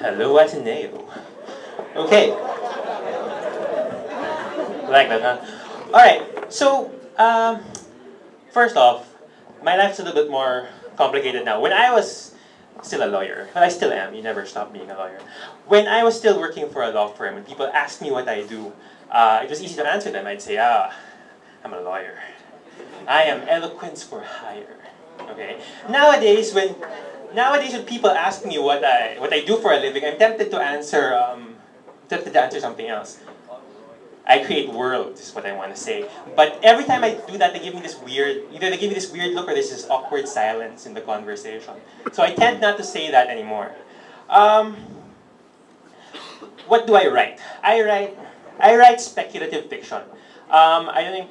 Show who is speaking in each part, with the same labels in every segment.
Speaker 1: Hello, Ateneo. Okay, like that, huh? All right. So, first off, my life's a little bit more complicated now. When I was still a lawyer, but I still am. You never stop being a lawyer. When I was still working for a law firm, and people asked me what I do, it was easy to answer them. I'd say, I'm a lawyer. I am eloquence for hire. Okay. Nowadays when people ask me what I do for a living, I'm tempted to answer something else. I create worlds, is what I want to say. But every time I do that, either they give me this weird look or there's this awkward silence in the conversation. So I tend not to say that anymore. Um, what do I write? I write speculative fiction. I don't think,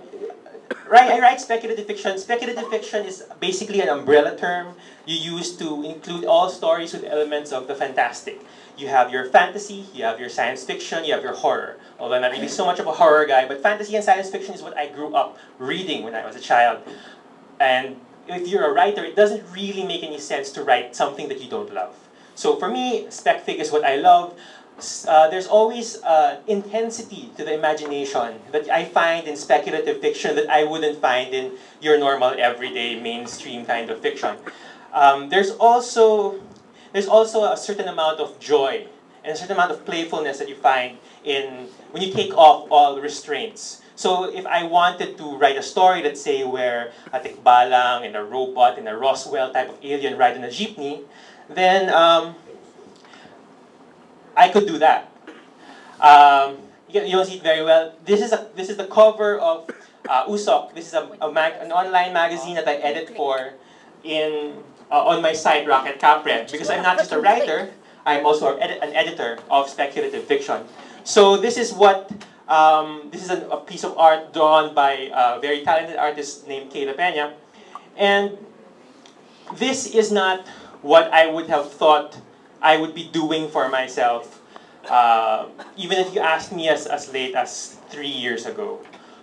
Speaker 1: right, I write speculative fiction. Speculative fiction is basically an umbrella term you use to include all stories with elements of the fantastic. You have your fantasy, you have your science fiction, you have your horror. Although I'm not really so much of a horror guy, but fantasy and science fiction is what I grew up reading when I was a child. And if you're a writer, it doesn't really make any sense to write something that you don't love. So for me, spec fic is what I love. There's always intensity to the imagination that I find in speculative fiction that I wouldn't find in your normal, everyday, mainstream kind of fiction. There's also a certain amount of joy and a certain amount of playfulness that you find in when you take off all restraints. So if I wanted to write a story, let's say, where a tikbalang and a robot and a Roswell type of alien ride in a jeepney, then I could do that. You don't see it very well. This is the cover of Usok. This is an online magazine that I edit for on my site Rocket Capret, because I'm not just a writer. I'm also an editor of speculative fiction. So this is a piece of art drawn by a very talented artist named Kayla Peña, and this is not what I would have thought I would be doing for myself, even if you asked me as late as 3 years ago.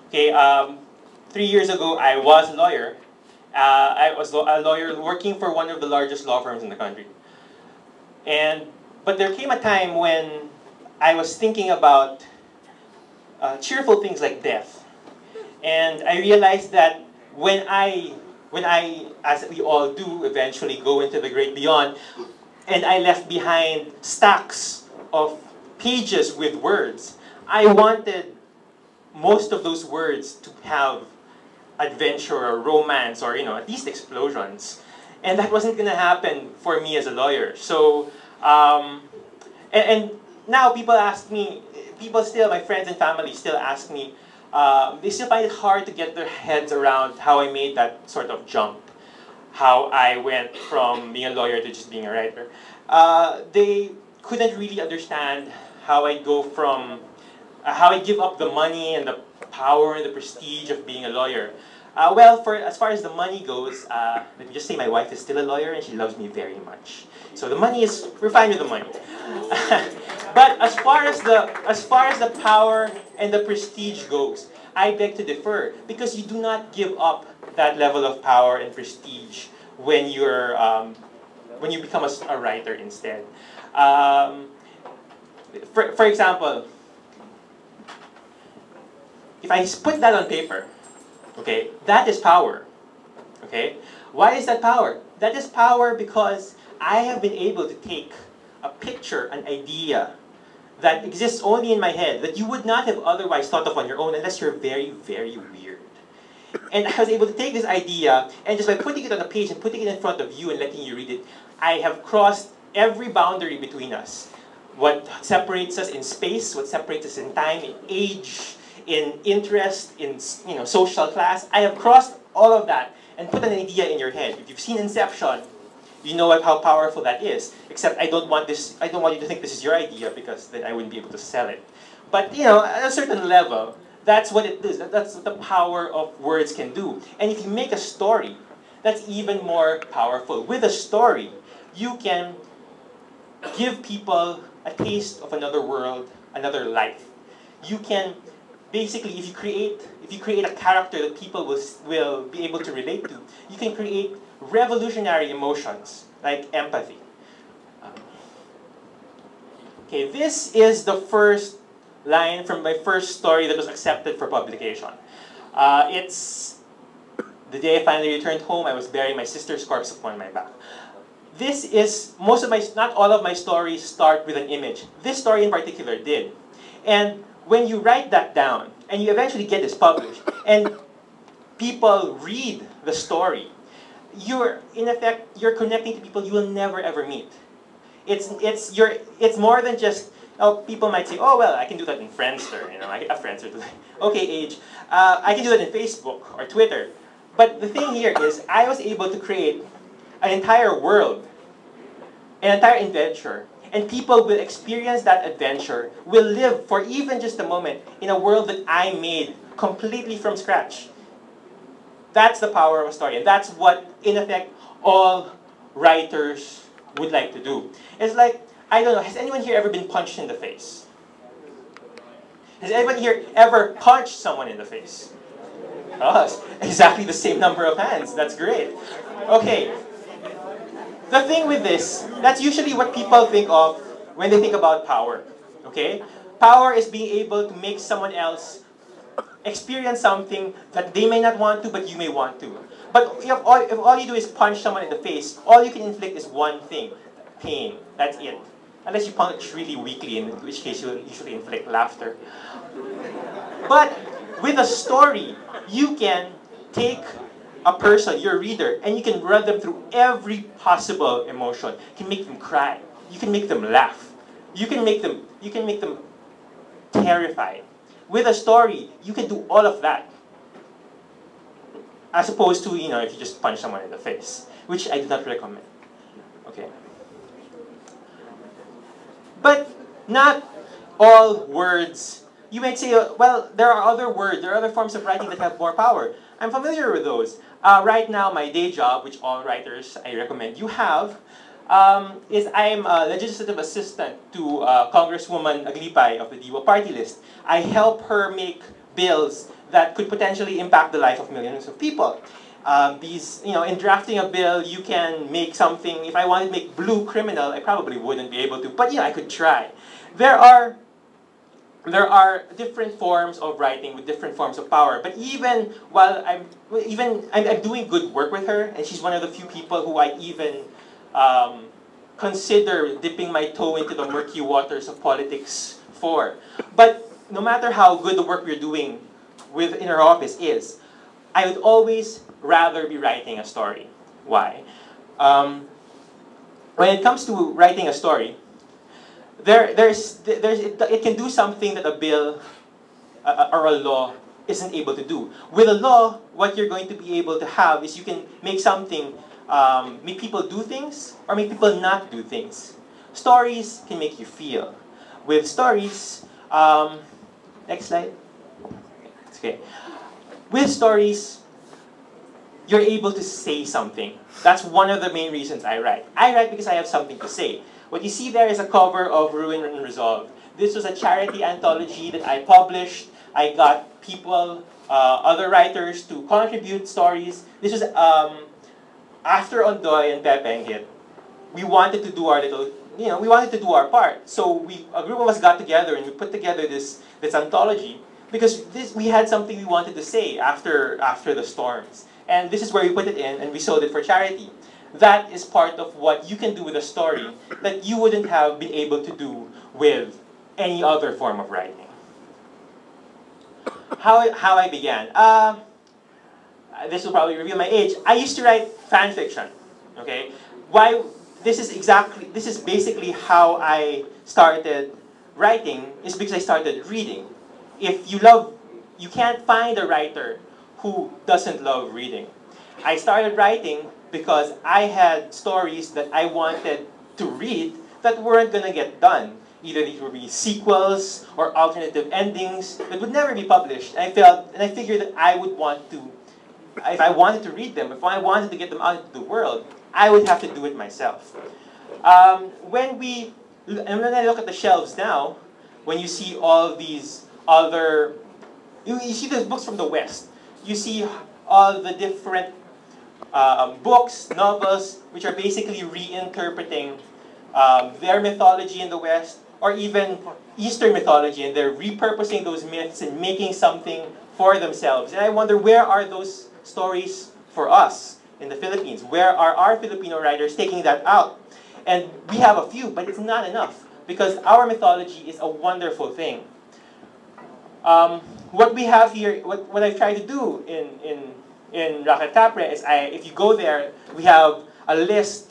Speaker 1: Okay, 3 years ago I was a lawyer. I was a lawyer working for one of the largest law firms in the country. But there came a time when I was thinking about cheerful things like death. And I realized that when I, as we all do, eventually go into the great beyond, and I left behind stacks of pages with words, I wanted most of those words to have adventure or romance or at least explosions, and that wasn't gonna happen for me as a lawyer. So and now my friends and family still ask me, they still find it hard to get their heads around how I made that sort of jump, how I went from being a lawyer to just being a writer. They couldn't really understand how I go from how I give up the money and the power and the prestige of being a lawyer. As far as the money goes, let me just say my wife is still a lawyer and she loves me very much. So we're fine with the money. But as far as the power and the prestige goes, I beg to differ, because you do not give up that level of power and prestige when you become a writer instead. For example, if I put that on paper, okay, that is power. Okay, why is that power? That is power because I have been able to take a picture, an idea that exists only in my head that you would not have otherwise thought of on your own unless you're very, very weird. And I was able to take this idea, and just by putting it on a page and putting it in front of you and letting you read it, I have crossed every boundary between us. What separates us in space, what separates us in time, in age, in interest, in social class. I have crossed all of that and put an idea in your head. If you've seen Inception, you know how powerful that is. Except I don't want you to think this is your idea, because then I wouldn't be able to sell it. But at a certain level, that's what it is. That's what the power of words can do. And if you make a story, that's even more powerful. With a story, you can give people a taste of another world, another life. You can basically, if you create a character that people will be able to relate to, you can create revolutionary emotions like empathy. Okay, this is the first line from my first story that was accepted for publication. It's the day I finally returned home. I was bearing my sister's corpse upon my back. This is, not all of my stories start with an image. This story in particular did. And when you write that down, and you eventually get this published, and people read the story, in effect, you're connecting to people you will never ever meet. It's more than just, people might say, oh, well, I can do that in Friendster, I have Friendster. Okay, age. I can do that in Facebook or Twitter. But the thing here is, I was able to create an entire world, an entire adventure, and people will experience that adventure, will live for even just a moment in a world that I made completely from scratch. That's the power of a story, and that's what, in effect, all writers would like to do. It's like, I don't know, has anyone here ever been punched in the face? Has anyone here ever punched someone in the face? Oh, it's exactly the same number of hands. That's great. Okay. The thing with this, that's usually what people think of when they think about power. Okay? Power is being able to make someone else experience something that they may not want to, but you may want to. But if all you do is punch someone in the face, all you can inflict is one thing: pain. That's it. Unless you punch really weakly, in which case you'll usually inflict laughter. But with a story, you can take a person, your reader, and you can run them through every possible emotion. You can make them cry. You can make them laugh. You can make them terrified. With a story, you can do all of that. As opposed to, if you just punch someone in the face, which I do not recommend. Okay. But not all words. You might say, well, there are other words, there are other forms of writing that have more power. I'm familiar with those. Right now, my day job, which all writers I recommend you have, is I'm a legislative assistant to Congresswoman Aglipay of the Diwa party list. I help her make bills that could potentially impact the life of millions of people. In drafting a bill, you can make something. If I wanted to make blue criminal, I probably wouldn't be able to, but I could try. There are different forms of writing with different forms of power. But even while I'm doing good work with her, and she's one of the few people who I even consider dipping my toe into the murky waters of politics for. But no matter how good the work we're doing in her office is, I would always rather be writing a story. Why? When it comes to writing a story, it can do something that a bill or a law isn't able to do. With a law, what you're going to be able to have is you can make something, make people do things or make people not do things. Stories can make you feel. With stories, next slide. Okay. With stories, you're able to say something. That's one of the main reasons I write. I write because I have something to say. What you see there is a cover of Ruin and Resolve. This was a charity anthology that I published. I got people, other writers to contribute stories. This was after Ondoy and Pepeng hit. We wanted to do our we wanted to do our part. So a group of us got together and we put together this anthology because we had something we wanted to say after the storms. And this is where we put it in, and we sold it for charity. That is part of what you can do with a story that you wouldn't have been able to do with any other form of writing. How I began. This will probably reveal my age. I used to write fan fiction. Okay, this is basically how I started writing. Is because I started reading. You can't find a writer who doesn't love reading. I started writing because I had stories that I wanted to read that weren't going to get done. Either these would be sequels or alternative endings that would never be published. And I figured that I would want to, if I wanted to read them, if I wanted to get them out into the world, I would have to do it myself. When I look at the shelves now, when you see all these other, you see those books from the West. You see all the different books, novels, which are basically reinterpreting their mythology in the West or even Eastern mythology, and they're repurposing those myths and making something for themselves. And I wonder, where are those stories for us in the Philippines? Where are our Filipino writers taking that out? And we have a few, but it's not enough, because our mythology is a wonderful thing. What we have here, what I try to do in Rocket Capre is, if you go there, we have a list